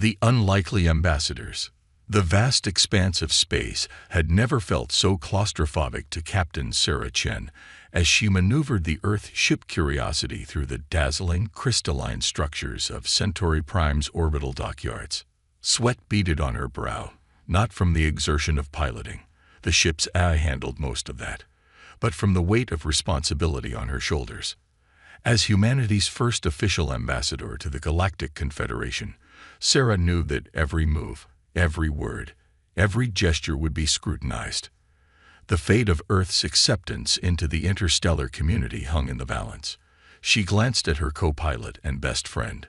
The unlikely ambassadors. The vast expanse of space had never felt so claustrophobic to Captain Sarah Chen as she maneuvered the Earth ship Curiosity through the dazzling, crystalline structures of Centauri Prime's orbital dockyards. Sweat beaded on her brow, not from the exertion of piloting. The ship's eye handled most of that, but from the weight of responsibility on her shoulders. As humanity's first official ambassador to the Galactic Confederation, Sarah knew that every move, every word, every gesture would be scrutinized. The fate of Earth's acceptance into the interstellar community hung in the balance. She glanced at her co-pilot and best friend,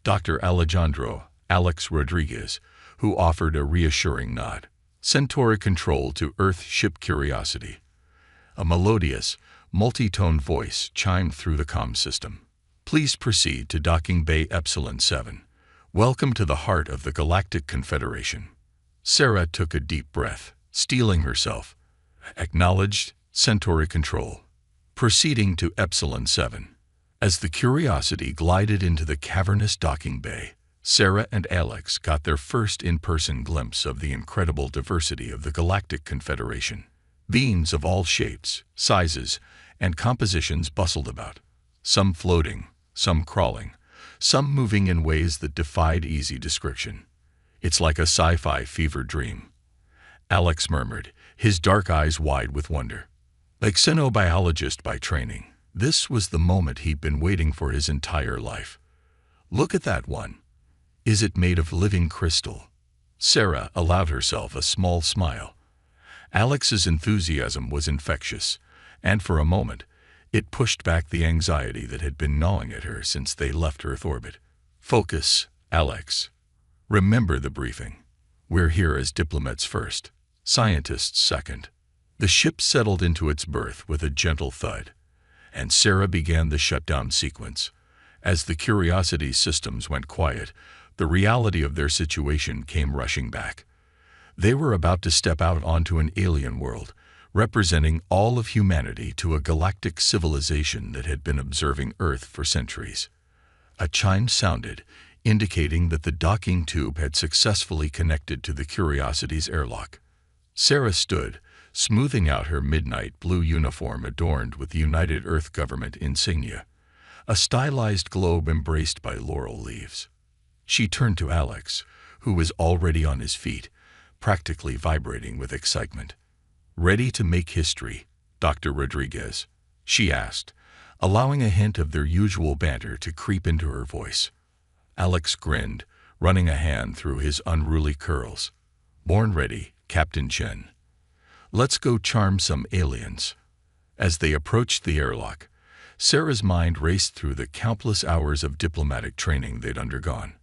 Dr. Alejandro Alex Rodriguez, who offered a reassuring nod. Centauri control to Earth ship Curiosity. A melodious, multi-tone voice chimed through the comm system. Please proceed to Docking Bay Epsilon 7. Welcome to the heart of the Galactic Confederation. Sarah took a deep breath, steeling herself. Acknowledged, Centauri control. Proceeding to Epsilon 7. As the Curiosity glided into the cavernous docking bay, Sarah and Alex got their first in-person glimpse of the incredible diversity of the Galactic Confederation. Beings of all shapes, sizes, and compositions bustled about, some floating, some crawling, some moving in ways that defied easy description. It's like a sci-fi fever dream, Alex murmured, his dark eyes wide with wonder. Like xenobiologist by training, this was the moment he'd been waiting for his entire life. Look at that one. Is it made of living crystal? Sarah allowed herself a small smile. Alex's enthusiasm was infectious, and for a moment, it pushed back the anxiety that had been gnawing at her since they left Earth orbit. Focus, Alex. Remember the briefing. We're here as diplomats first, scientists second. The ship settled into its berth with a gentle thud, and Sarah began the shutdown sequence. As the Curiosity's systems went quiet, the reality of their situation came rushing back. They were about to step out onto an alien world, representing all of humanity to a galactic civilization that had been observing Earth for centuries. A chime sounded, indicating that the docking tube had successfully connected to the Curiosity's airlock. Sarah stood, smoothing out her midnight blue uniform adorned with the United Earth Government insignia, a stylized globe embraced by laurel leaves. She turned to Alex, who was already on his feet, practically vibrating with excitement. Ready to make history, Dr. Rodriguez? She asked, allowing a hint of their usual banter to creep into her voice. Alex grinned, running a hand through his unruly curls. Born ready, Captain Chen. Let's go charm some aliens. As they approached the airlock, Sarah's mind raced through the countless hours of diplomatic training they'd undergone.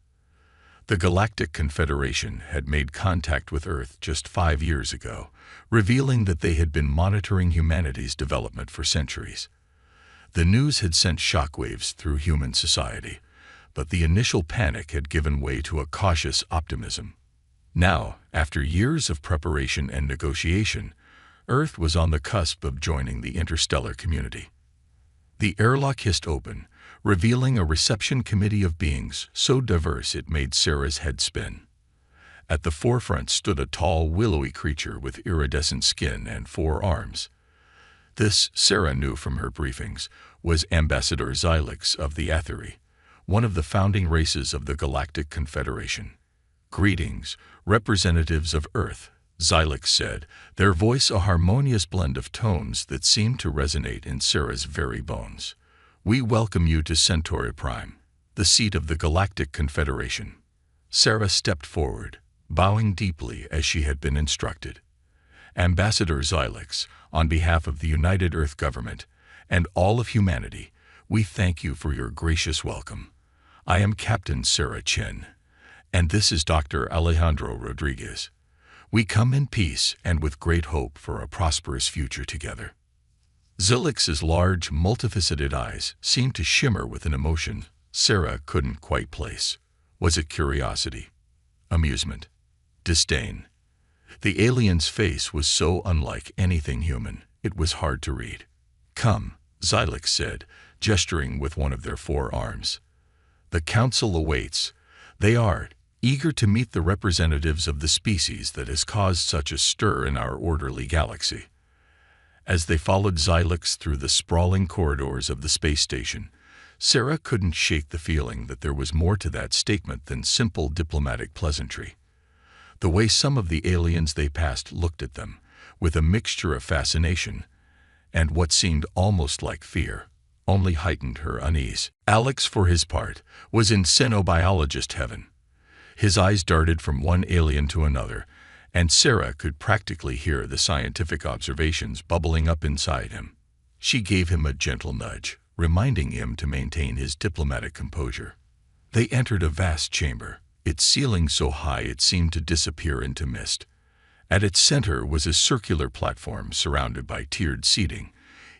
The Galactic Confederation had made contact with Earth just 5 years ago, revealing that they had been monitoring humanity's development for centuries. The news had sent shockwaves through human society, but the initial panic had given way to a cautious optimism. Now, after years of preparation and negotiation, Earth was on the cusp of joining the interstellar community. The airlock hissed open, revealing a reception committee of beings so diverse it made Sarah's head spin. At the forefront stood a tall, willowy creature with iridescent skin and 4 arms. This, Sarah knew from her briefings, was Ambassador Xylix of the Aetheri, one of the founding races of the Galactic Confederation. Greetings, representatives of Earth, Xylix said, their voice a harmonious blend of tones that seemed to resonate in Sarah's very bones. We welcome you to Centauri Prime, the seat of the Galactic Confederation. Sarah stepped forward, bowing deeply as she had been instructed. Ambassador Xylix, on behalf of the United Earth Government and all of humanity, we thank you for your gracious welcome. I am Captain Sarah Chen, and this is Dr. Alejandro Rodriguez. We come in peace and with great hope for a prosperous future together. Xylix's large, multifaceted eyes seemed to shimmer with an emotion Sarah couldn't quite place. Was it curiosity? Amusement? Disdain? The alien's face was so unlike anything human, it was hard to read. Come, Xylix said, gesturing with one of their 4 arms. The council awaits. They are eager to meet the representatives of the species that has caused such a stir in our orderly galaxy. As they followed Xylix through the sprawling corridors of the space station, Sarah couldn't shake the feeling that there was more to that statement than simple diplomatic pleasantry. The way some of the aliens they passed looked at them, with a mixture of fascination and what seemed almost like fear, only heightened her unease. Alex, for his part, was in xenobiologist heaven. His eyes darted from one alien to another, and Sarah could practically hear the scientific observations bubbling up inside him. She gave him a gentle nudge, reminding him to maintain his diplomatic composure. They entered a vast chamber, its ceiling so high it seemed to disappear into mist. At its center was a circular platform surrounded by tiered seating,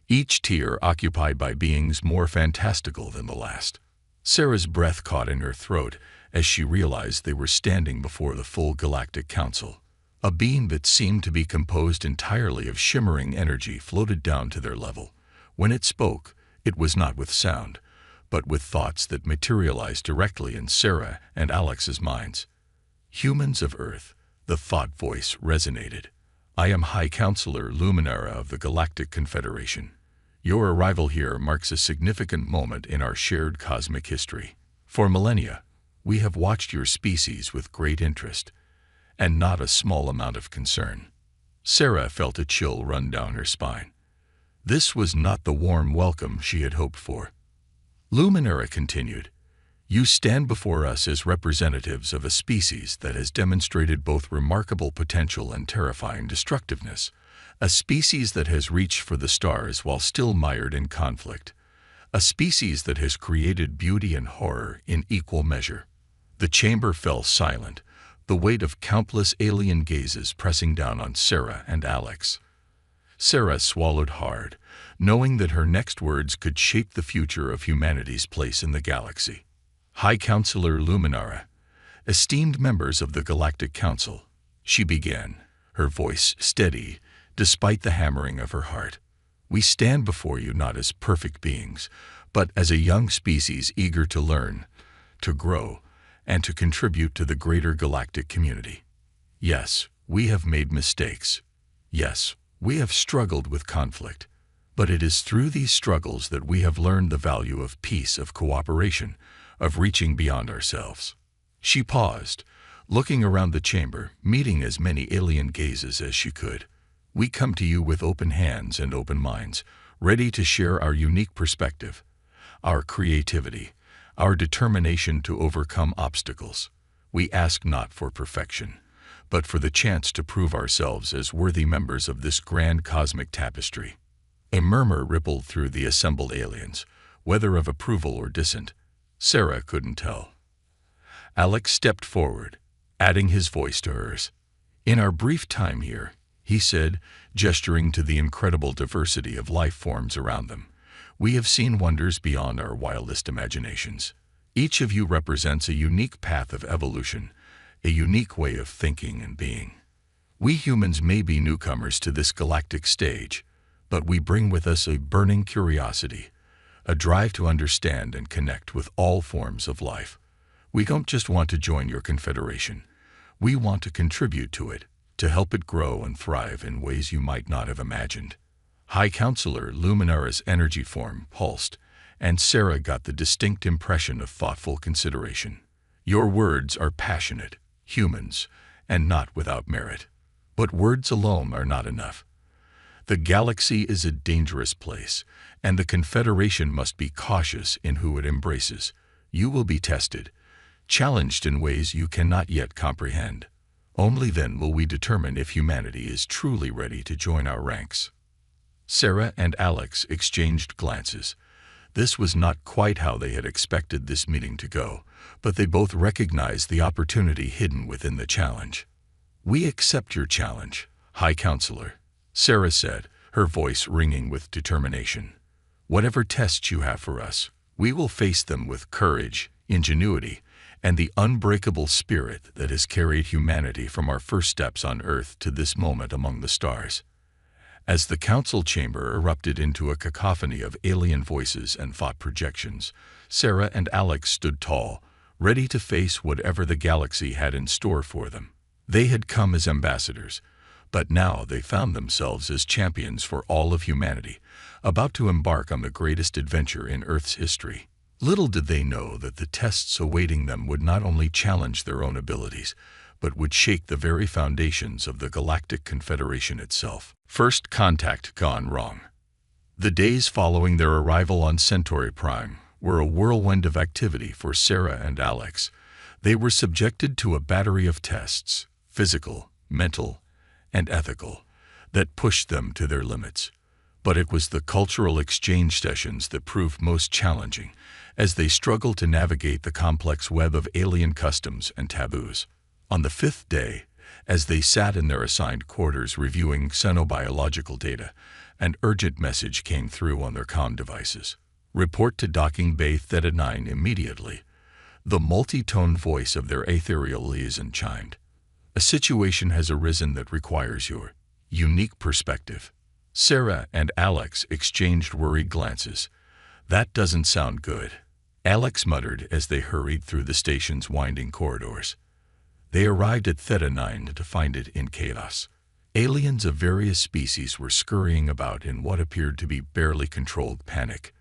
each tier occupied by beings more fantastical than the last. Sarah's breath caught in her throat as she realized they were standing before the full Galactic Council. A being that seemed to be composed entirely of shimmering energy floated down to their level. When it spoke, it was not with sound, but with thoughts that materialized directly in Sarah and Alex's minds. Humans of Earth, the thought voice resonated. I am High Counselor Luminara of the Galactic Confederation. Your arrival here marks a significant moment in our shared cosmic history. For millennia, we have watched your species with great interest, and not a small amount of concern. Sarah felt a chill run down her spine. This was not the warm welcome she had hoped for. Luminara continued, you stand before us as representatives of a species that has demonstrated both remarkable potential and terrifying destructiveness, a species that has reached for the stars while still mired in conflict, a species that has created beauty and horror in equal measure. The chamber fell silent, the weight of countless alien gazes pressing down on Sarah and Alex. Sarah swallowed hard, knowing that her next words could shape the future of humanity's place in the galaxy. High Counselor Luminara, esteemed members of the Galactic Council, she began, her voice steady despite the hammering of her heart. We stand before you not as perfect beings, but as a young species eager to learn, to grow, and to contribute to the greater galactic community. Yes, we have made mistakes. Yes, we have struggled with conflict. But it is through these struggles that we have learned the value of peace, of cooperation, of reaching beyond ourselves. She paused, looking around the chamber, meeting as many alien gazes as she could. We come to you with open hands and open minds, ready to share our unique perspective, our creativity, our determination to overcome obstacles. We ask not for perfection, but for the chance to prove ourselves as worthy members of this grand cosmic tapestry. A murmur rippled through the assembled aliens, whether of approval or dissent. Sarah couldn't tell. Alex stepped forward, adding his voice to hers. In our brief time here, he said, gesturing to the incredible diversity of life forms around them, we have seen wonders beyond our wildest imaginations. Each of you represents a unique path of evolution, a unique way of thinking and being. We humans may be newcomers to this galactic stage, but we bring with us a burning curiosity, a drive to understand and connect with all forms of life. We don't just want to join your confederation. We want to contribute to it, to help it grow and thrive in ways you might not have imagined. High Counselor Luminara's energy form pulsed, and Sarah got the distinct impression of thoughtful consideration. Your words are passionate, humans, and not without merit. But words alone are not enough. The galaxy is a dangerous place, and the Confederation must be cautious in who it embraces. You will be tested, challenged in ways you cannot yet comprehend. Only then will we determine if humanity is truly ready to join our ranks. Sarah and Alex exchanged glances. This was not quite how they had expected this meeting to go, but they both recognized the opportunity hidden within the challenge. We accept your challenge, High Counselor, Sarah said, her voice ringing with determination. Whatever tests you have for us, we will face them with courage, ingenuity, and the unbreakable spirit that has carried humanity from our first steps on Earth to this moment among the stars. As the council chamber erupted into a cacophony of alien voices and thought projections, Sarah and Alex stood tall, ready to face whatever the galaxy had in store for them. They had come as ambassadors, but now they found themselves as champions for all of humanity, about to embark on the greatest adventure in Earth's history. Little did they know that the tests awaiting them would not only challenge their own abilities, but would shake the very foundations of the Galactic Confederation itself. First contact gone wrong. The days following their arrival on Centauri Prime were a whirlwind of activity for Sarah and Alex. They were subjected to a battery of tests, physical, mental, and ethical, that pushed them to their limits. But it was the cultural exchange sessions that proved most challenging, as they struggled to navigate the complex web of alien customs and taboos. On the fifth day, as they sat in their assigned quarters reviewing xenobiological data, an urgent message came through on their comm devices. Report to Docking Bay Theta 9 immediately. The multi-tone voice of their ethereal liaison chimed. A situation has arisen that requires your unique perspective. Sarah and Alex exchanged worried glances. That doesn't sound good, Alex muttered as they hurried through the station's winding corridors. They arrived at Theta 9 to find it in chaos. Aliens of various species were scurrying about in what appeared to be barely controlled panic.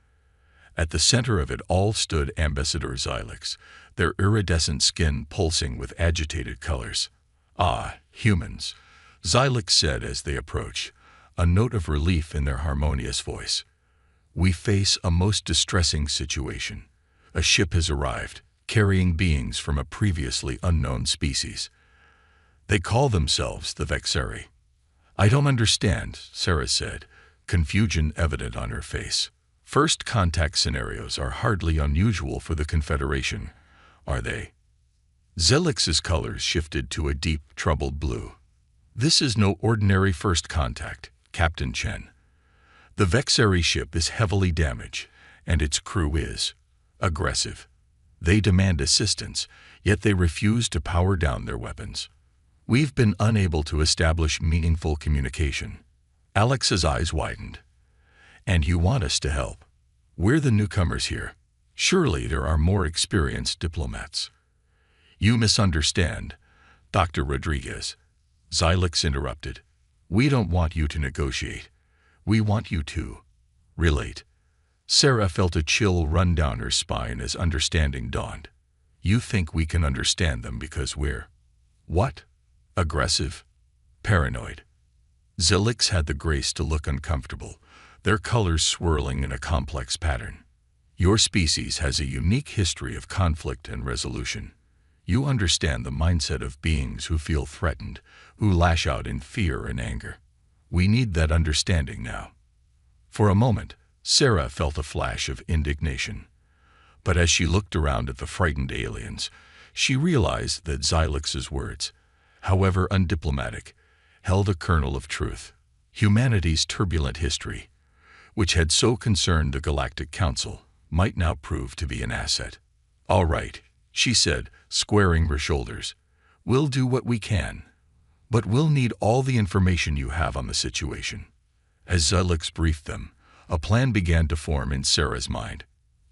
At the center of it all stood Ambassador Xylix, their iridescent skin pulsing with agitated colors. "Ah, humans," Xylix said as they approached, a note of relief in their harmonious voice. "We face a most distressing situation. A ship has arrived, carrying beings from a previously unknown species. They call themselves the Vexeri." "I don't understand," Sarah said, confusion evident on her face. "First contact scenarios are hardly unusual for the Confederation, are they?" Xylix's colors shifted to a deep, troubled blue. "This is no ordinary first contact, Captain Chen. The Vexeri ship is heavily damaged, and its crew is aggressive. They demand assistance, yet they refuse to power down their weapons. We've been unable to establish meaningful communication." Alex's eyes widened. "And you want us to help? We're the newcomers here. Surely there are more experienced diplomats." "You misunderstand, Dr. Rodriguez," Xylix interrupted. "We don't want you to negotiate. We want you to relate." Sarah felt a chill run down her spine as understanding dawned. "You think we can understand them because we're what? Aggressive? Paranoid?" Xylix had the grace to look uncomfortable, their colors swirling in a complex pattern. "Your species has a unique history of conflict and resolution. You understand the mindset of beings who feel threatened, who lash out in fear and anger. We need that understanding now." For a moment, Sarah felt a flash of indignation. But as she looked around at the frightened aliens, she realized that Xylix's words, however undiplomatic, held a kernel of truth. Humanity's turbulent history, which had so concerned the Galactic Council, might now prove to be an asset. "All right," she said, squaring her shoulders. "We'll do what we can. But we'll need all the information you have on the situation." As Xylix briefed them, a plan began to form in Sarah's mind.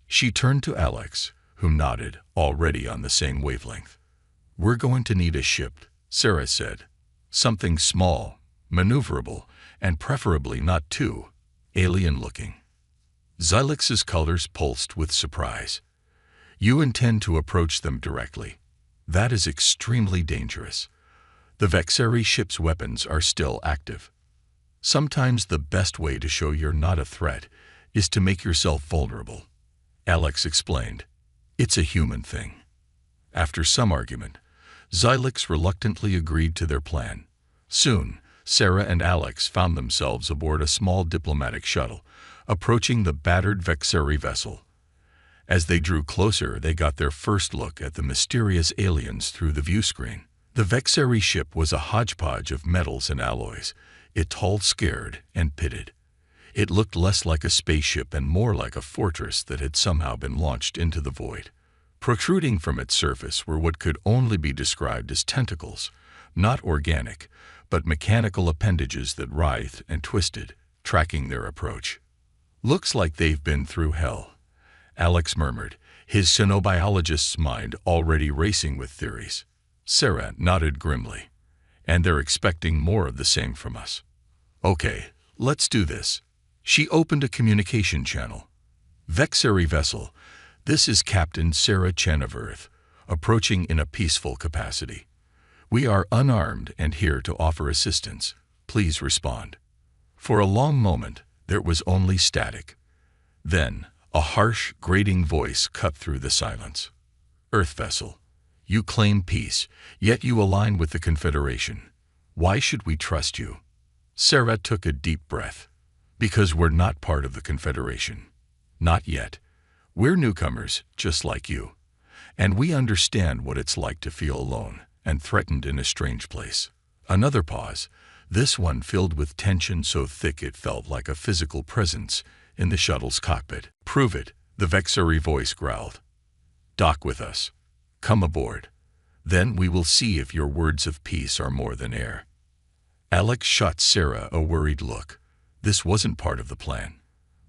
She turned to Alex, who nodded, already on the same wavelength. "We're going to need a ship," Sarah said. "Something small, maneuverable, and preferably not too alien-looking." Xylix's colors pulsed with surprise. "You intend to approach them directly. That is extremely dangerous. The Vexeri ship's weapons are still active. Sometimes the best way to show you're not a threat is to make yourself vulnerable," Alex explained. "It's a human thing." After some argument, Xylix reluctantly agreed to their plan. Soon, Sarah and Alex found themselves aboard a small diplomatic shuttle, approaching the battered Vexeri vessel. As they drew closer, they got their first look at the mysterious aliens through the view screen. The Vexeri ship was a hodgepodge of metals and alloys. It told scared and pitted. It looked less like a spaceship and more like a fortress that had somehow been launched into the void. Protruding from its surface were what could only be described as tentacles, not organic, but mechanical appendages that writhed and twisted, tracking their approach. "Looks like they've been through hell," Alex murmured, his xenobiologist's mind already racing with theories. Sarah nodded grimly. And they're expecting more of the same from us. Okay, let's do this. She opened a communication channel. Vexari vessel, this is Captain Sarah Chen of Earth, approaching in a peaceful capacity. We are unarmed and here to offer assistance. Please respond. For a long moment, there was only static. Then, a harsh, grating voice cut through the silence. Earth vessel, you claim peace, yet you align with the Confederation. Why should we trust you? Sarah took a deep breath. Because we're not part of the Confederation. Not yet. We're newcomers, just like you. And we understand what it's like to feel alone and threatened in a strange place. Another pause, this one filled with tension so thick it felt like a physical presence in the shuttle's cockpit. Prove it, the Vexari voice growled. Dock with us. Come aboard. Then we will see if your words of peace are more than air. Alex shot Sarah a worried look. This wasn't part of the plan.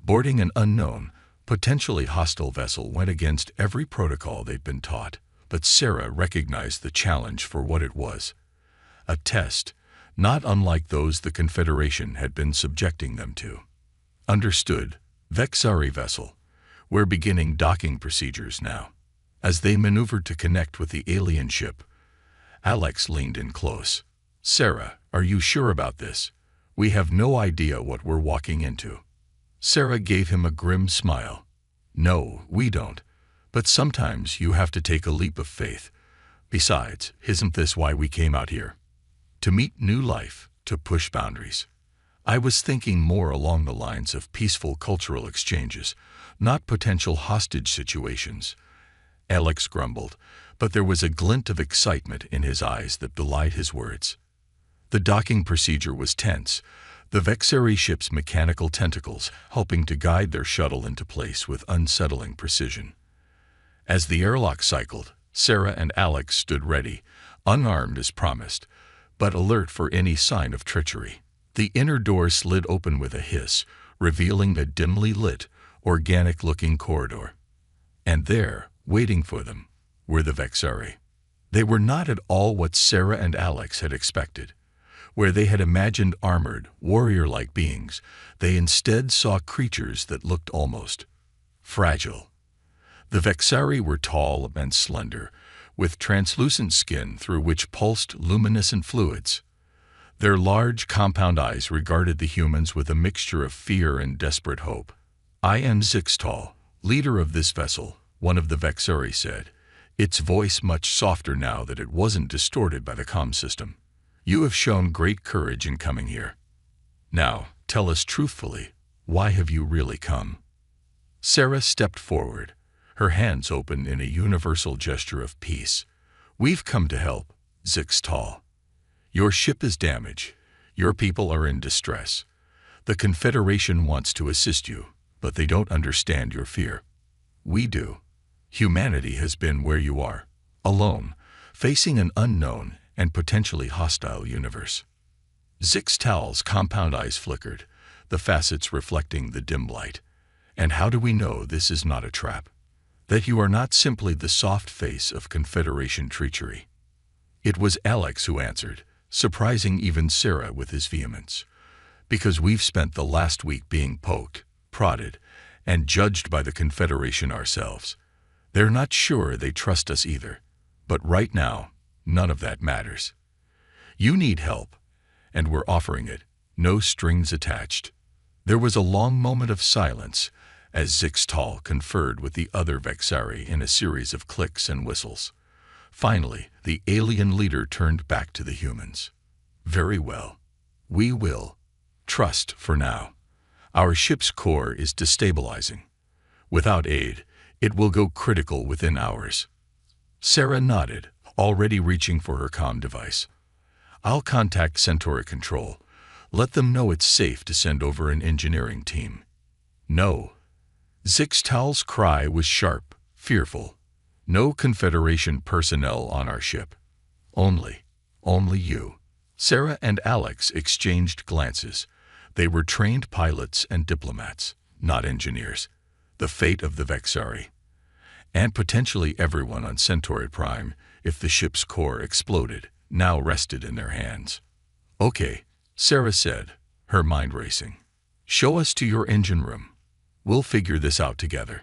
Boarding an unknown, potentially hostile vessel went against every protocol they'd been taught, but Sarah recognized the challenge for what it was. A test, not unlike those the Confederation had been subjecting them to. Understood, Vexari vessel. We're beginning docking procedures now. As they maneuvered to connect with the alien ship, Alex leaned in close. Sarah, are you sure about this? We have no idea what we're walking into. Sarah gave him a grim smile. No, we don't. But sometimes you have to take a leap of faith. Besides, isn't this why we came out here? To meet new life, to push boundaries. I was thinking more along the lines of peaceful cultural exchanges, not potential hostage situations. Alex grumbled, but there was a glint of excitement in his eyes that belied his words. The docking procedure was tense, the Vexari ship's mechanical tentacles helping to guide their shuttle into place with unsettling precision. As the airlock cycled, Sarah and Alex stood ready, unarmed as promised, but alert for any sign of treachery. The inner door slid open with a hiss, revealing a dimly lit, organic-looking corridor. And there, waiting for them, were the Vexari. They were not at all what Sarah and Alex had expected. Where they had imagined armored, warrior-like beings, they instead saw creatures that looked almost fragile. The Vexari were tall and slender, with translucent skin through which pulsed luminescent fluids. Their large, compound eyes regarded the humans with a mixture of fear and desperate hope. I am Zixtal, leader of this vessel, one of the Vexari said, its voice much softer now that it wasn't distorted by the comm system. You have shown great courage in coming here. Now, tell us truthfully, why have you really come? Sarah stepped forward, her hands open in a universal gesture of peace. We've come to help, Zixtal. Your ship is damaged. Your people are in distress. The Confederation wants to assist you, but they don't understand your fear. We do. Humanity has been where you are, alone, facing an unknown and potentially hostile universe. Zixtal's compound eyes flickered, the facets reflecting the dim light. And how do we know this is not a trap? That you are not simply the soft face of Confederation treachery? It was Alex who answered, surprising even Sarah with his vehemence. Because we've spent the last week being poked, prodded, and judged by the Confederation ourselves. They're not sure they trust us either. But right now, none of that matters. You need help, and we're offering it, no strings attached. There was a long moment of silence as Zixtal conferred with the other Vexari in a series of clicks and whistles. Finally, the alien leader turned back to the humans. Very well. We will. Trust for now. Our ship's core is destabilizing. Without aid, it will go critical within hours. Sarah nodded, already reaching for her comm device. I'll contact Centauri Control. Let them know it's safe to send over an engineering team. No. Zixtal's cry was sharp, fearful. No Confederation personnel on our ship. Only you. Sarah and Alex exchanged glances. They were trained pilots and diplomats, not engineers. The fate of the Vexari. and potentially everyone on Centauri Prime if the ship's core exploded, now rested in their hands. "Okay," Sarah said, her mind racing. "Show us to your engine room. We'll figure this out together."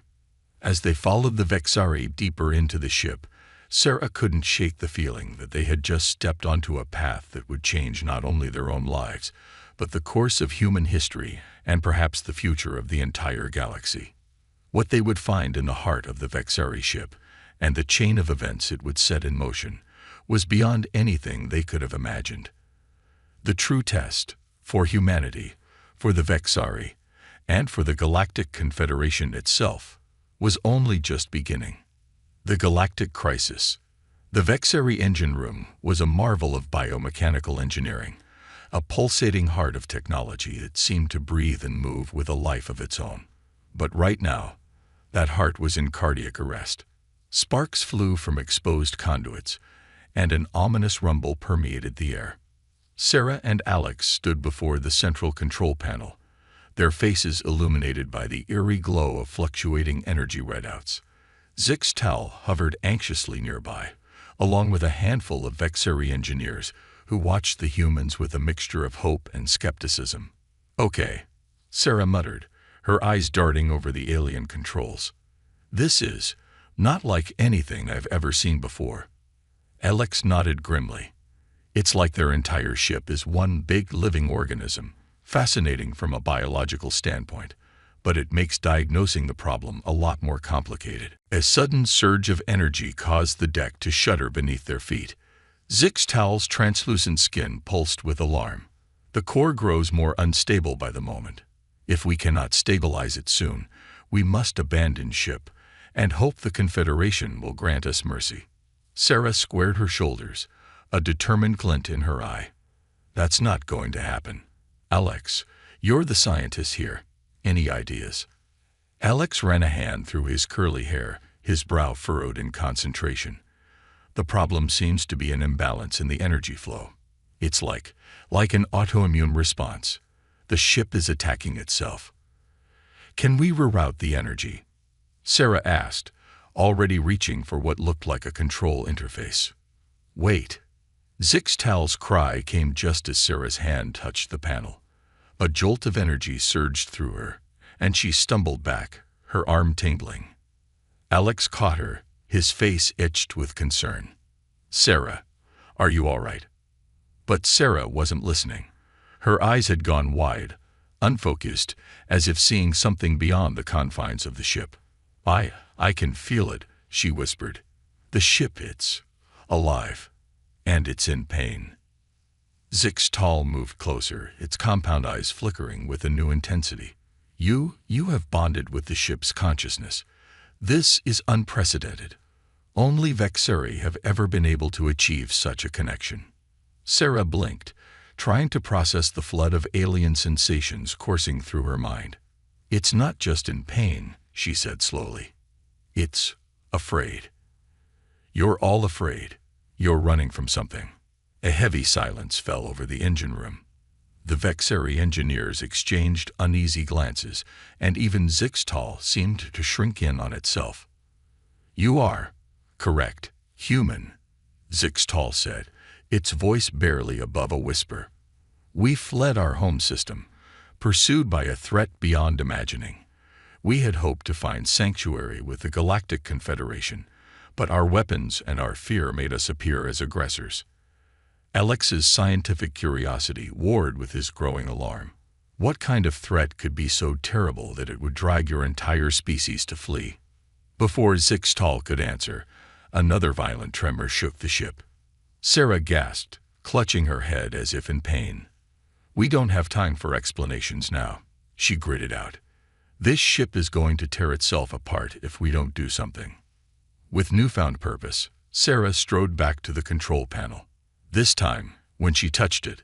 As they followed the Vexari deeper into the ship, Sarah couldn't shake the feeling that they had just stepped onto a path that would change not only their own lives, but the course of human history and perhaps the future of the entire galaxy. What they would find in the heart of the Vexari ship, and the chain of events it would set in motion, was beyond anything they could have imagined. The true test, for humanity, for the Vexari, and for the Galactic Confederation itself, was only just beginning. The Galactic Crisis. The Vexari engine room was a marvel of biomechanical engineering, a pulsating heart of technology that seemed to breathe and move with a life of its own. But right now, that heart was in cardiac arrest. Sparks flew from exposed conduits, and an ominous rumble permeated the air. Sarah and Alex stood before the central control panel, their faces illuminated by the eerie glow of fluctuating energy readouts. Zixtal hovered anxiously nearby, along with a handful of Vexari engineers who watched the humans with a mixture of hope and skepticism. "Okay," Sarah muttered, her eyes darting over the alien controls. "This is not like anything I've ever seen before." Alex nodded grimly. "It's like their entire ship is one big living organism, fascinating from a biological standpoint, but it makes diagnosing the problem a lot more complicated." A sudden surge of energy caused the deck to shudder beneath their feet. Zixtal's translucent skin pulsed with alarm. "The core grows more unstable by the moment. If we cannot stabilize it soon, we must abandon ship and hope the Confederation will grant us mercy." Sarah squared her shoulders, a determined glint in her eye. "That's not going to happen. Alex, you're the scientist here. Any ideas?" Alex ran a hand through his curly hair, his brow furrowed in concentration. "The problem seems to be an imbalance in the energy flow. It's like an autoimmune response. The ship is attacking itself." "Can we reroute the energy?" Sarah asked, already reaching for what looked like a control interface. "Wait." Zixtal's cry came just as Sarah's hand touched the panel. A jolt of energy surged through her, and she stumbled back, her arm tingling. Alex caught her, his face itched with concern. "Sarah, are you all right?" But Sarah wasn't listening. Her eyes had gone wide, unfocused, as if seeing something beyond the confines of the ship. I can feel it," she whispered. "The ship, it's alive, and it's in pain." Zixtal moved closer, its compound eyes flickering with a new intensity. You have bonded with the ship's consciousness. This is unprecedented. Only Vexari have ever been able to achieve such a connection." Sarah blinked, trying to process the flood of alien sensations coursing through her mind. "It's not just in pain," she said slowly. "It's afraid. You're all afraid. You're running from something." A heavy silence fell over the engine room. The Vexari engineers exchanged uneasy glances, and even Zixtal seemed to shrink in on itself. "You are correct, human," Zixtal said, its voice barely above a whisper. "We fled our home system, pursued by a threat beyond imagining. We had hoped to find sanctuary with the Galactic Confederation, but our weapons and our fear made us appear as aggressors." Alex's scientific curiosity warred with his growing alarm. What kind of threat could be so terrible that it would drag your entire species to flee? Before Zixtal could answer, another violent tremor shook the ship. Sarah gasped, clutching her head as if in pain. "We don't have time for explanations now," she gritted out. "This ship is going to tear itself apart if we don't do something." With newfound purpose, Sarah strode back to the control panel. This time, when she touched it,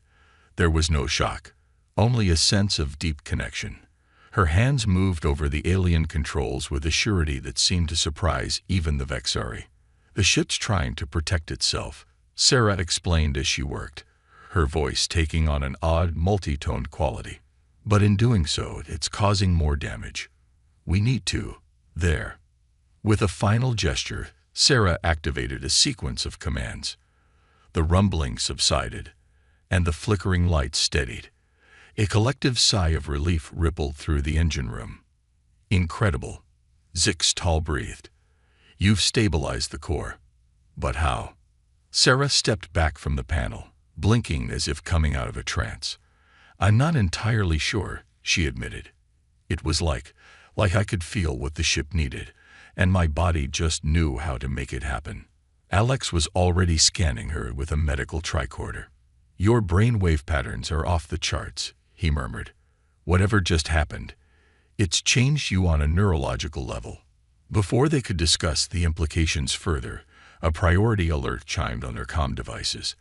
there was no shock, only a sense of deep connection. Her hands moved over the alien controls with a surety that seemed to surprise even the Vexari. "The ship's trying to protect itself," Sarah explained as she worked, her voice taking on an odd, multi-toned quality. "But in doing so, it's causing more damage. We need to. With a final gesture, Sarah activated a sequence of commands. The rumbling subsided, and the flickering lights steadied. A collective sigh of relief rippled through the engine room. "Incredible," Zixtal breathed. "You've stabilized the core. But how?" Sarah stepped back from the panel, blinking as if coming out of a trance. "I'm not entirely sure," she admitted. "It was like I could feel what the ship needed, and my body just knew how to make it happen." Alex was already scanning her with a medical tricorder. "Your brainwave patterns are off the charts," he murmured. "Whatever just happened, it's changed you on a neurological level." Before they could discuss the implications further, a priority alert chimed on their comm devices.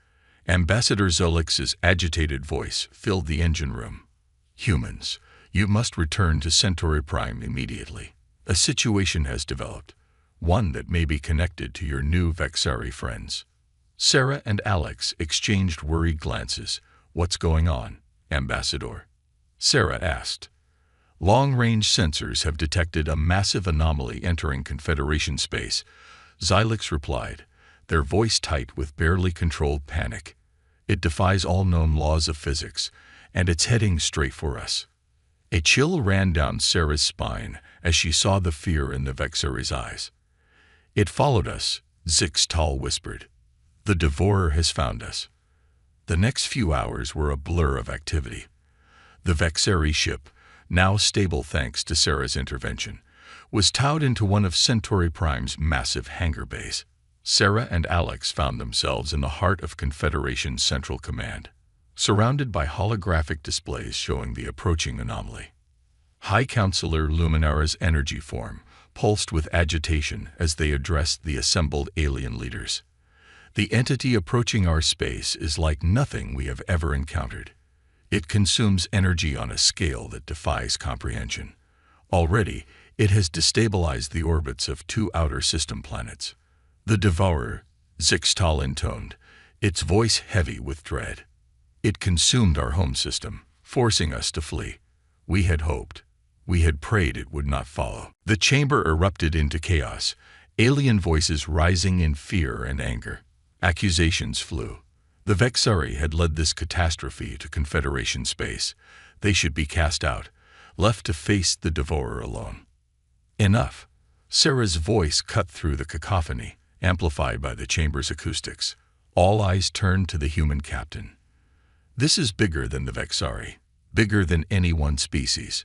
Ambassador Zolix's agitated voice filled the engine room. "Humans, you must return to Centauri Prime immediately. A situation has developed, one that may be connected to your new Vexari friends." Sarah and Alex exchanged worried glances. "What's going on, Ambassador?" Sarah asked. "Long-range sensors have detected a massive anomaly entering Confederation space," Zylix replied, their voice tight with barely controlled panic. "It defies all known laws of physics, and it's heading straight for us." A chill ran down Sarah's spine as she saw the fear in the Vexari's eyes. "It followed us," Zixtal whispered. "The Devourer has found us." The next few hours were a blur of activity. The Vexari ship, now stable thanks to Sarah's intervention, was towed into one of Centauri Prime's massive hangar bays. Sarah and Alex found themselves in the heart of Confederation Central Command, surrounded by holographic displays showing the approaching anomaly. High Counselor Luminara's energy form pulsed with agitation as they addressed the assembled alien leaders. "The entity approaching our space is like nothing we have ever encountered. It consumes energy on a scale that defies comprehension. Already, it has destabilized the orbits of 2 outer system planets." "The Devourer," Zixtal intoned, its voice heavy with dread. "It consumed our home system, forcing us to flee. We had hoped. We had prayed it would not follow." The chamber erupted into chaos, alien voices rising in fear and anger. Accusations flew. The Vexari had led this catastrophe to Confederation space. They should be cast out, left to face the Devourer alone. "Enough." Sarah's voice cut through the cacophony, amplified by the chamber's acoustics. All eyes turned to the human captain. "This is bigger than the Vexari, bigger than any one species.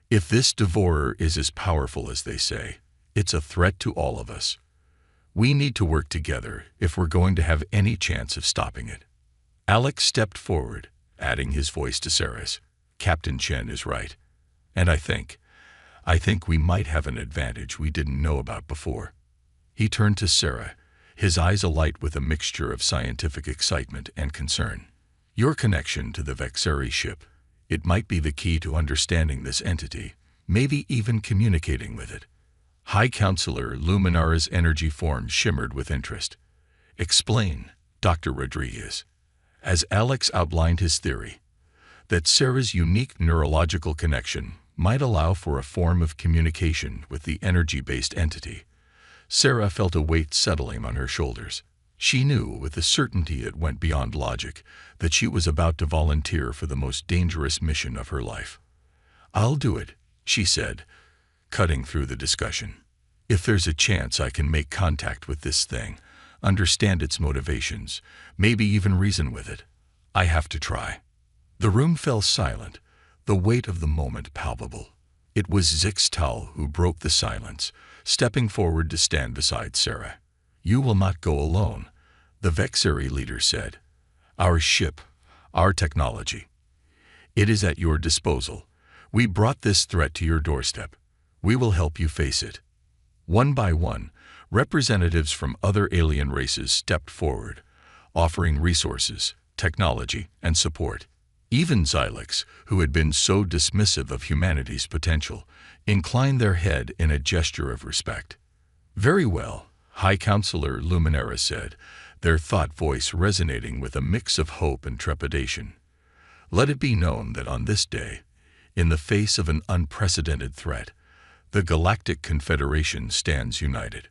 If this Devourer is as powerful as they say, it's a threat to all of us. We need to work together if we're going to have any chance of stopping it." Alex stepped forward, adding his voice to Sarah's. "Captain Chen is right. And I think we might have an advantage we didn't know about before." He turned to Sarah, his eyes alight with a mixture of scientific excitement and concern. "Your connection to the Vexari ship, it might be the key to understanding this entity, maybe even communicating with it." High Counselor Luminara's energy form shimmered with interest. "Explain, Dr. Rodriguez." As Alex outlined his theory, that Sarah's unique neurological connection might allow for a form of communication with the energy-based entity, Sarah felt a weight settling on her shoulders. She knew, with a certainty that went beyond logic, that she was about to volunteer for the most dangerous mission of her life. "I'll do it," she said, cutting through the discussion. "If there's a chance I can make contact with this thing, understand its motivations, maybe even reason with it, I have to try." The room fell silent, the weight of the moment palpable. It was Zixtal who broke the silence, stepping forward to stand beside Sarah. "You will not go alone," the Vexari leader said. "Our ship, our technology. It is at your disposal. We brought this threat to your doorstep. We will help you face it." One by one, representatives from other alien races stepped forward, offering resources, technology, and support. Even Zylix, who had been so dismissive of humanity's potential, inclined their head in a gesture of respect. "Very well," High Counselor Luminara said, their thought voice resonating with a mix of hope and trepidation. "Let it be known that on this day, in the face of an unprecedented threat, The Galactic Confederation stands united.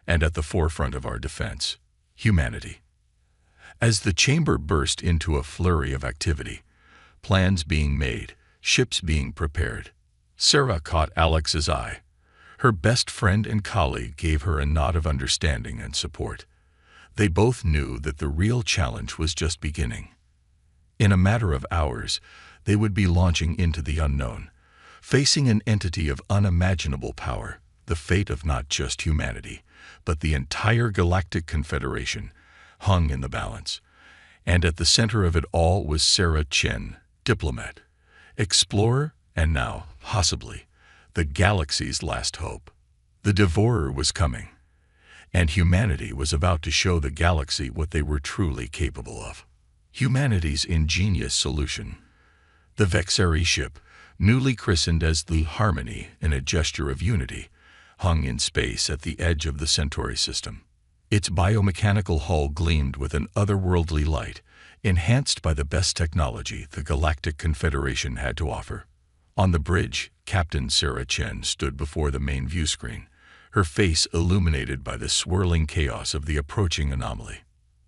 And at the forefront of our defense, humanity. As the chamber burst into a flurry of activity, plans being made, ships being prepared, Sarah caught Alex's eye. Her best friend and colleague gave her a nod of understanding and support. They both knew that the real challenge was just beginning. In a matter of hours, they would be launching into the unknown, facing an entity of unimaginable power, the fate of not just humanity, but the entire Galactic Confederation, hung in the balance. And at the center of it all was Sarah Chen, diplomat, explorer, and now, possibly, the galaxy's last hope. The Devourer was coming, and humanity was about to show the galaxy what they were truly capable of. Humanity's ingenious solution. The Vexeri ship, newly christened as the Harmony in a gesture of unity, hung in space at the edge of the Centauri system. Its biomechanical hull gleamed with an otherworldly light, enhanced by the best technology the Galactic Confederation had to offer. On the bridge, Captain Sarah Chen stood before the main view screen, her face illuminated by the swirling chaos of the approaching anomaly.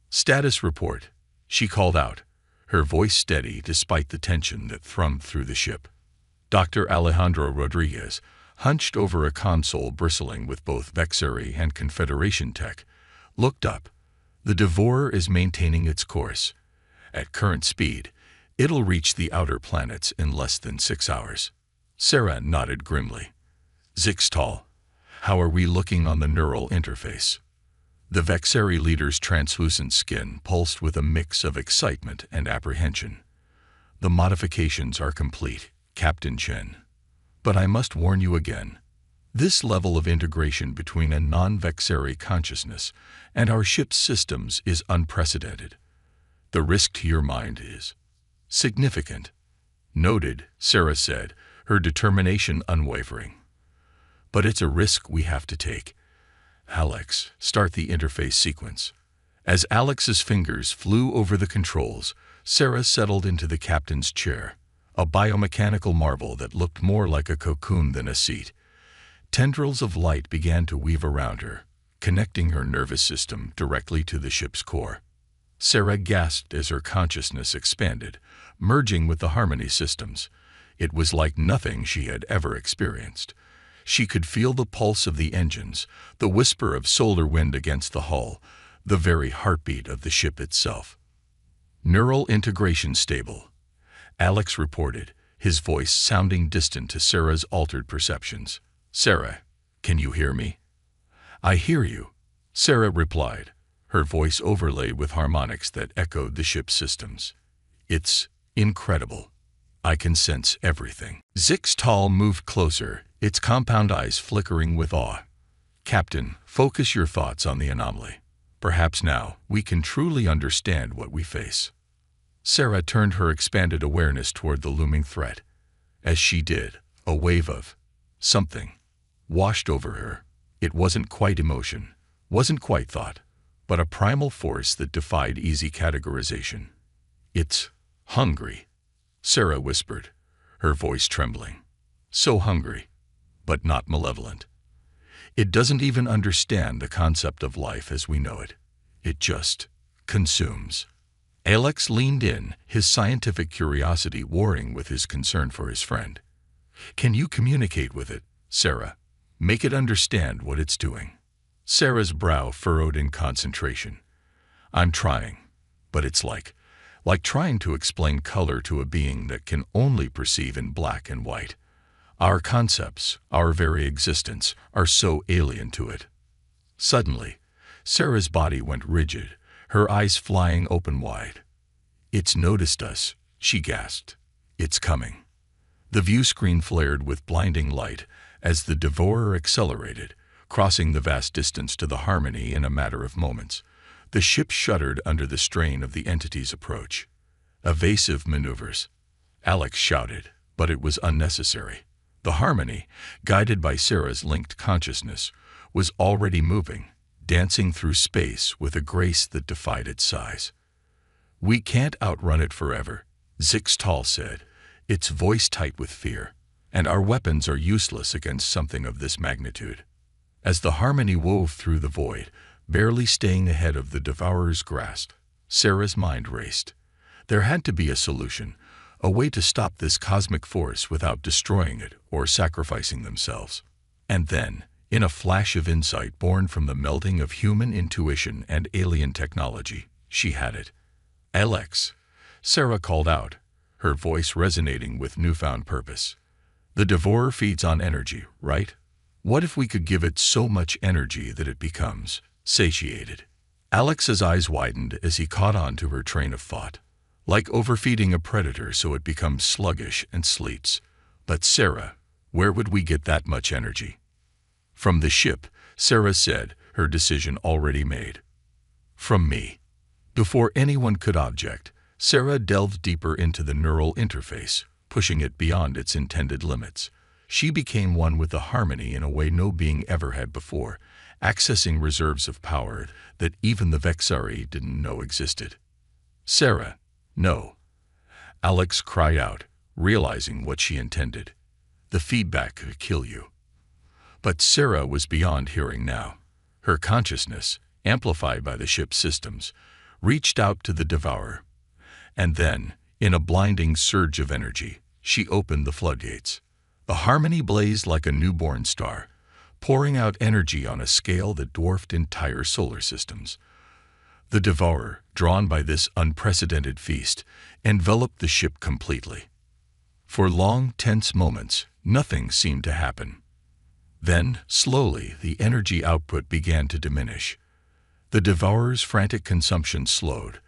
"Status report," she called out, her voice steady despite the tension that thrummed through the ship. Dr. Alejandro Rodriguez, hunched over a console bristling with both Vexeri and Confederation tech, looked up. "The Devourer is maintaining its course. At current speed, it'll reach the outer planets in less than 6 hours." Sarah nodded grimly. "Zixtal, how are we looking on the neural interface?" The Vexeri leader's translucent skin pulsed with a mix of excitement and apprehension. "The modifications are complete, Captain Chen. But I must warn you again. This level of integration between a non-Vexeri consciousness and our ship's systems is unprecedented. The risk to your mind is significant." "Noted," Sarah said, her determination unwavering. "But it's a risk we have to take. Alex, start the interface sequence." As Alex's fingers flew over the controls, Sarah settled into the captain's chair, a biomechanical marvel that looked more like a cocoon than a seat. Tendrils of light began to weave around her, connecting her nervous system directly to the ship's core. Sarah gasped as her consciousness expanded, merging with the Harmony systems. It was like nothing she had ever experienced. She could feel the pulse of the engines, the whisper of solar wind against the hull, the very heartbeat of the ship itself. "Neural integration stable," Alex reported, his voice sounding distant to Sarah's altered perceptions. "Sarah, can you hear me?" "I hear you," Sarah replied, her voice overlaid with harmonics that echoed the ship's systems. "It's incredible. I can sense everything." Zixtal moved closer, its compound eyes flickering with awe. "Captain, focus your thoughts on the anomaly. Perhaps now we can truly understand what we face." Sarah turned her expanded awareness toward the looming threat. As she did, a wave of something washed over her. It wasn't quite emotion, wasn't quite thought, but a primal force that defied easy categorization. "It's hungry," Sarah whispered, her voice trembling. "So hungry, but not malevolent. It doesn't even understand the concept of life as we know it. It just consumes." Alex leaned in, his scientific curiosity warring with his concern for his friend. "Can you communicate with it, Sarah? Make it understand what it's doing?" Sarah's brow furrowed in concentration. "I'm trying, but it's like trying to explain color to a being that can only perceive in black and white. Our concepts, our very existence, are so alien to it." Suddenly, Sarah's body went rigid, her eyes flying open wide. "It's noticed us," she gasped. "It's coming." The view screen flared with blinding light as the Devourer accelerated, crossing the vast distance to the Harmony in a matter of moments. The ship shuddered under the strain of the entity's approach. "Evasive maneuvers," Alex shouted, but it was unnecessary. The Harmony, guided by Sarah's linked consciousness, was already moving, dancing through space with a grace that defied its size. "We can't outrun it forever," Zixtal said, its voice tight with fear. and our weapons are useless against something of this magnitude. As the harmony wove through the void, barely staying ahead of the Devourer's grasp, Sarah's mind raced. There had to be a solution, a way to stop this cosmic force without destroying it or sacrificing themselves. And then, in a flash of insight born from the melding of human intuition and alien technology, she had it. "Alex," Sarah called out, her voice resonating with newfound purpose. "The Devourer feeds on energy, right? What if we could give it so much energy that it becomes satiated?" Alex's eyes widened as he caught on to her train of thought. Like overfeeding a predator so it becomes sluggish and sleeps. But Sarah, where would we get that much energy? "From the ship," Sarah said, her decision already made. "From me." Before anyone could object, Sarah delved deeper into the neural interface, pushing it beyond its intended limits. She became one with the harmony in a way no being ever had before, accessing reserves of power that even the Vexari didn't know existed. "Sarah, no!" Alex cried out, realizing what she intended. "The feedback could kill you." But Sarah was beyond hearing now. Her consciousness, amplified by the ship's systems, reached out to the Devourer. And then, in a blinding surge of energy, she opened the floodgates. The harmony blazed like a newborn star, pouring out energy on a scale that dwarfed entire solar systems. The Devourer, drawn by this unprecedented feast, enveloped the ship completely. For long, tense moments, nothing seemed to happen. Then, slowly, the energy output began to diminish. The Devourer's frantic consumption slowed,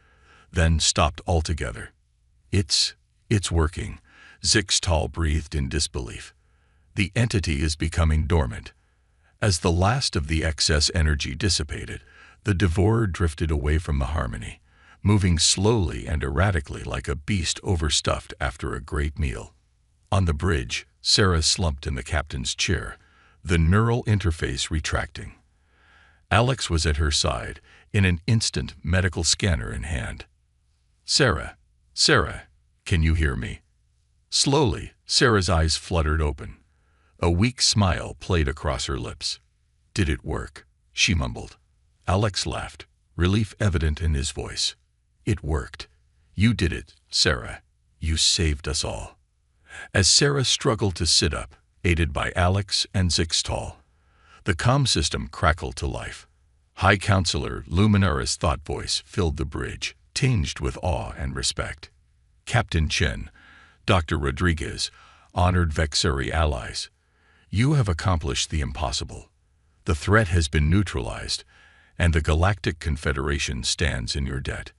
then stopped altogether. It's working," Zixtal breathed in disbelief. "The entity is becoming dormant." As the last of the excess energy dissipated, the Devourer drifted away from the harmony, moving slowly and erratically like a beast overstuffed after a great meal. On the bridge, Sarah slumped in the captain's chair, the neural interface retracting. Alex was at her side, in an instant, medical scanner in hand. Sarah, can you hear me?" Slowly, Sarah's eyes fluttered open. A weak smile played across her lips. "Did it work?" she mumbled. Alex laughed, relief evident in his voice. "It worked. You did it, Sarah. You saved us all." As Sarah struggled to sit up, aided by Alex and Zixtal, the comm system crackled to life. High Counselor Luminara's thought voice filled the bridge, tinged with awe and respect. "Captain Chen, Dr. Rodriguez, honored Vexari allies, you have accomplished the impossible. The threat has been neutralized, and the Galactic Confederation stands in your debt.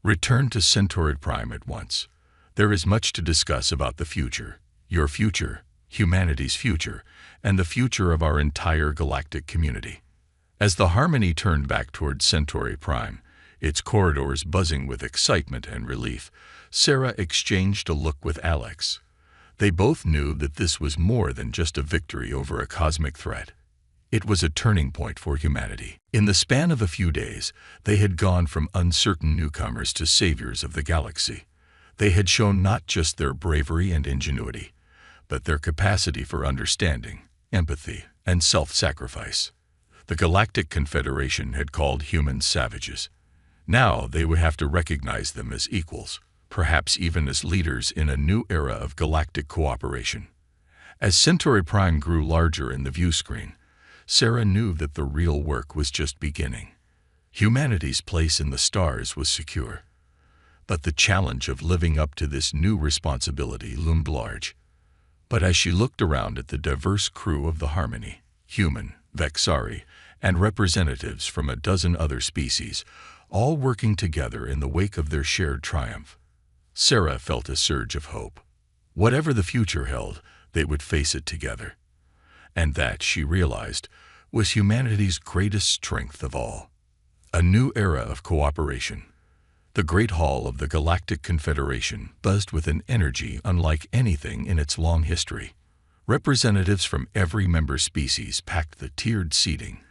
Return to Centauri Prime at once. There is much to discuss about the future, your future, humanity's future, and the future of our entire galactic community." As the harmony turned back toward Centauri Prime, its corridors buzzing with excitement and relief, Sarah exchanged a look with Alex. They both knew that this was more than just a victory over a cosmic threat. It was a turning point for humanity. In the span of a few days, they had gone from uncertain newcomers to saviors of the galaxy. They had shown not just their bravery and ingenuity, but their capacity for understanding, empathy, and self-sacrifice. The Galactic Confederation had called humans savages. Now they would have to recognize them as equals, perhaps even as leaders in a new era of galactic cooperation. As Centauri Prime grew larger in the view screen, Sarah knew that the real work was just beginning. Humanity's place in the stars was secure. But the challenge of living up to this new responsibility loomed large. But as she looked around at the diverse crew of the Harmony, human, Vexari, and representatives from a dozen other species, all working together in the wake of their shared triumph, Sarah felt a surge of hope. Whatever the future held, they would face it together. And that, she realized, was humanity's greatest strength of all. A new era of cooperation. The Great Hall of the Galactic Confederation buzzed with an energy unlike anything in its long history. Representatives from every member species packed the tiered seating,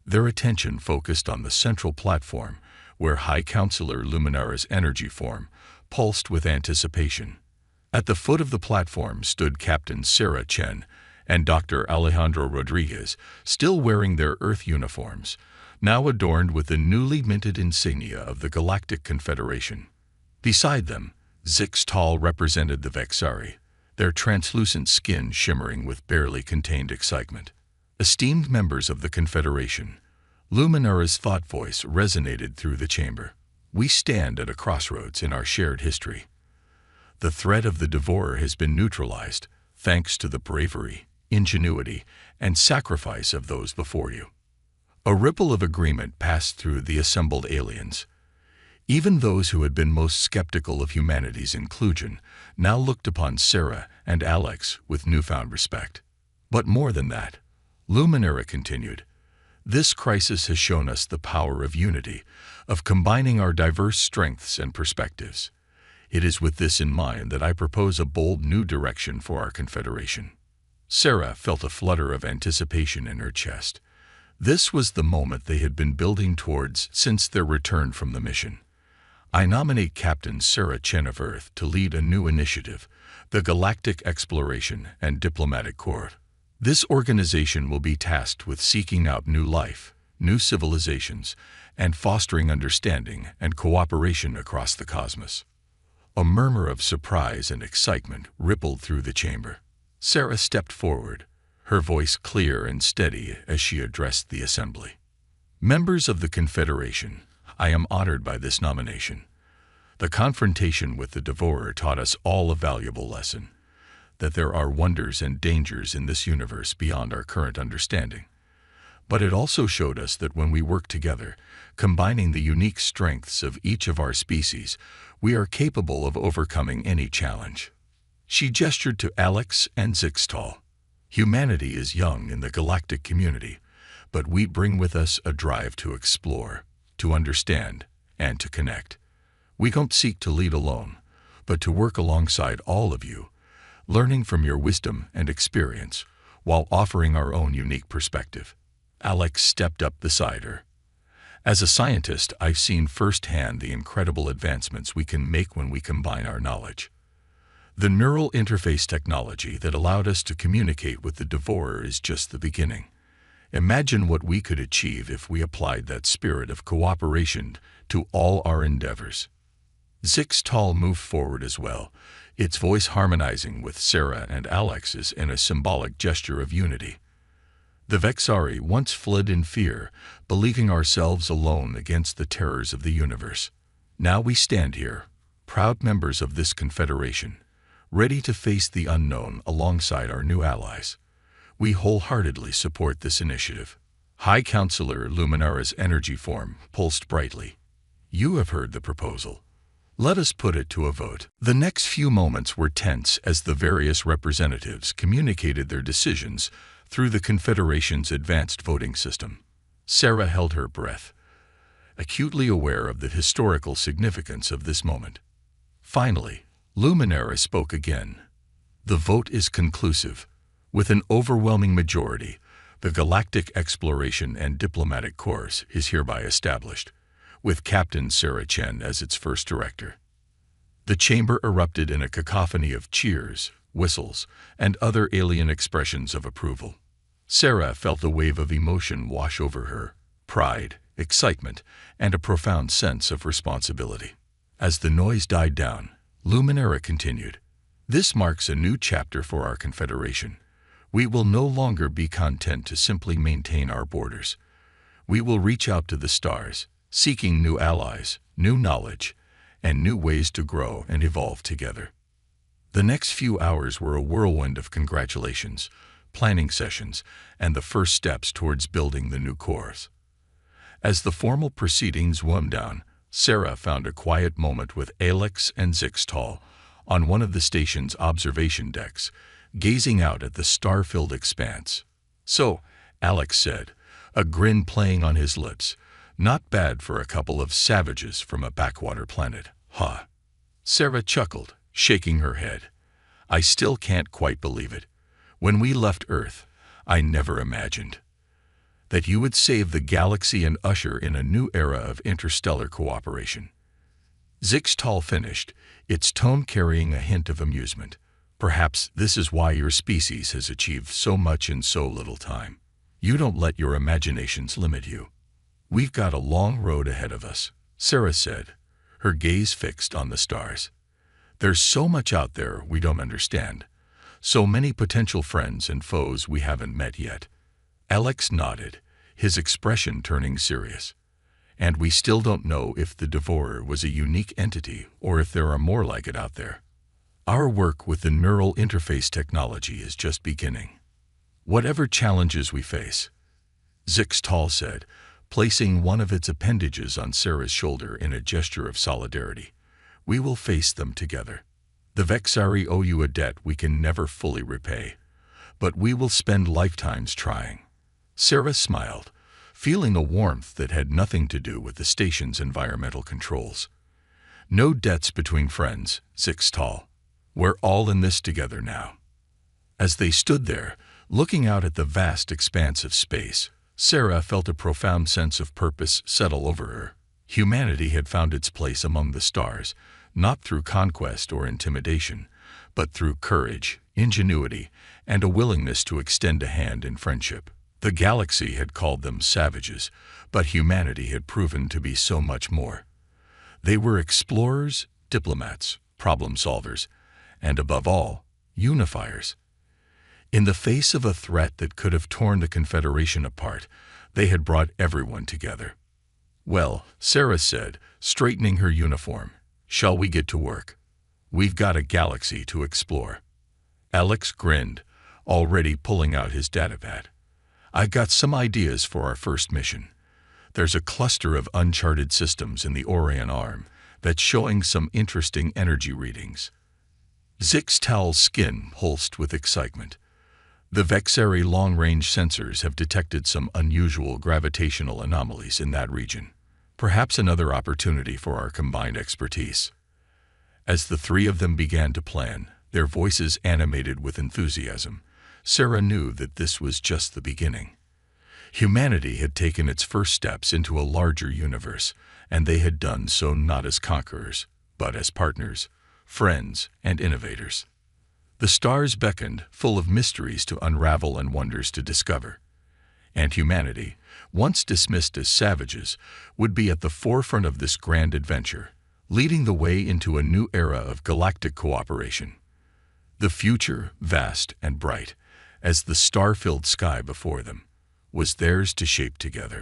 their attention focused on the central platform where High Counselor Luminara's energy form pulsed with anticipation. At the foot of the platform stood Captain Sarah Chen and Dr. Alejandro Rodriguez, still wearing their Earth uniforms, now adorned with the newly minted insignia of the Galactic Confederation. Beside them, Zixtal represented the Vexari, their translucent skin shimmering with barely contained excitement. Esteemed members of the Confederation, Luminara's thought voice resonated through the chamber. We stand at a crossroads in our shared history. The threat of the devourer has been neutralized, thanks to the bravery, ingenuity, and sacrifice of those before you. A ripple of agreement passed through the assembled aliens. Even those who had been most skeptical of humanity's inclusion now looked upon Sarah and Alex with newfound respect. But more than that, Luminara continued, this crisis has shown us the power of unity, of combining our diverse strengths and perspectives. It is with this in mind that I propose a bold new direction for our Confederation. Sarah felt a flutter of anticipation in her chest. This was the moment they had been building towards since their return from the mission. I nominate Captain Sarah Chen of Earth to lead a new initiative, the Galactic Exploration and Diplomatic Corps. This organization will be tasked with seeking out new life, new civilizations, and fostering understanding and cooperation across the cosmos. A murmur of surprise and excitement rippled through the chamber. Sarah stepped forward, her voice clear and steady as she addressed the assembly. Members of the Confederation, I am honored by this nomination. The confrontation with the devourer taught us all a valuable lesson, that there are wonders and dangers in this universe beyond our current understanding. But it also showed us that when we work together, combining the unique strengths of each of our species, we are capable of overcoming any challenge. She gestured to Alex and Zixtal. Humanity is young in the galactic community, but we bring with us a drive to explore, to understand, and to connect. We don't seek to lead alone, but to work alongside all of you, learning from your wisdom and experience, while offering our own unique perspective. Alex stepped up beside her. As a scientist, I've seen firsthand the incredible advancements we can make when we combine our knowledge. The neural interface technology that allowed us to communicate with the devourer is just the beginning. Imagine what we could achieve if we applied that spirit of cooperation to all our endeavors. Zixtal moved forward as well, its voice harmonizing with Sarah and Alex's in a symbolic gesture of unity. The Vexari once fled in fear, believing ourselves alone against the terrors of the universe. Now we stand here, proud members of this confederation, ready to face the unknown alongside our new allies. We wholeheartedly support this initiative. High Counselor Luminara's energy form pulsed brightly. You have heard the proposal. Let us put it to a vote. The next few moments were tense as the various representatives communicated their decisions through the Confederation's advanced voting system. Sarah held her breath, acutely aware of the historical significance of this moment. Finally, Luminara spoke again. The vote is conclusive. With an overwhelming majority, the Galactic Exploration and Diplomatic Corps is hereby established, with Captain Sarah Chen as its first director. The chamber erupted in a cacophony of cheers, whistles, and other alien expressions of approval. Sarah felt a wave of emotion wash over her, pride, excitement, and a profound sense of responsibility. As the noise died down, Luminara continued, "This marks a new chapter for our Confederation. We will no longer be content to simply maintain our borders. We will reach out to the stars, seeking new allies, new knowledge, and new ways to grow and evolve together." The next few hours were a whirlwind of congratulations, planning sessions, and the first steps towards building the new corps. As the formal proceedings wound down, Sarah found a quiet moment with Alex and Zixtal on one of the station's observation decks, gazing out at the star-filled expanse. "So," Alex said, a grin playing on his lips, "not bad for a couple of savages from a backwater planet, huh?" Sarah chuckled, shaking her head. "I still can't quite believe it. When we left Earth, I never imagined that you would save the galaxy and usher in a new era of interstellar cooperation. Zixtal finished, its tone carrying a hint of amusement. Perhaps this is why your species has achieved so much in so little time. You don't let your imaginations limit you. We've got a long road ahead of us, Sarah said, her gaze fixed on the stars. There's so much out there we don't understand. So many potential friends and foes we haven't met yet. Alex nodded, his expression turning serious. And we still don't know if the Devourer was a unique entity or if there are more like it out there. Our work with the neural interface technology is just beginning. Whatever challenges we face, Zixtal said, placing one of its appendages on Sarah's shoulder in a gesture of solidarity, we will face them together. The Vexari owe you a debt we can never fully repay, but we will spend lifetimes trying. Sarah smiled, feeling a warmth that had nothing to do with the station's environmental controls. No debts between friends, Zixtal. We're all in this together now. As they stood there, looking out at the vast expanse of space, Sarah felt a profound sense of purpose settle over her. Humanity had found its place among the stars, not through conquest or intimidation, but through courage, ingenuity, and a willingness to extend a hand in friendship. The galaxy had called them savages, but humanity had proven to be so much more. They were explorers, diplomats, problem solvers, and above all, unifiers. In the face of a threat that could have torn the Confederation apart, they had brought everyone together. Well, Sarah said, straightening her uniform, shall we get to work? We've got a galaxy to explore. Alex grinned, already pulling out his datapad. I've got some ideas for our first mission. There's a cluster of uncharted systems in the Orion Arm that's showing some interesting energy readings. Zixtal's skin pulsed with excitement. The Vexari long-range sensors have detected some unusual gravitational anomalies in that region. Perhaps another opportunity for our combined expertise. As the three of them began to plan, their voices animated with enthusiasm, Sarah knew that this was just the beginning. Humanity had taken its first steps into a larger universe, and they had done so not as conquerors, but as partners, friends, and innovators. The stars beckoned, full of mysteries to unravel and wonders to discover. And humanity, once dismissed as savages, would be at the forefront of this grand adventure, leading the way into a new era of galactic cooperation. The future, vast and bright, as the star-filled sky before them, was theirs to shape together.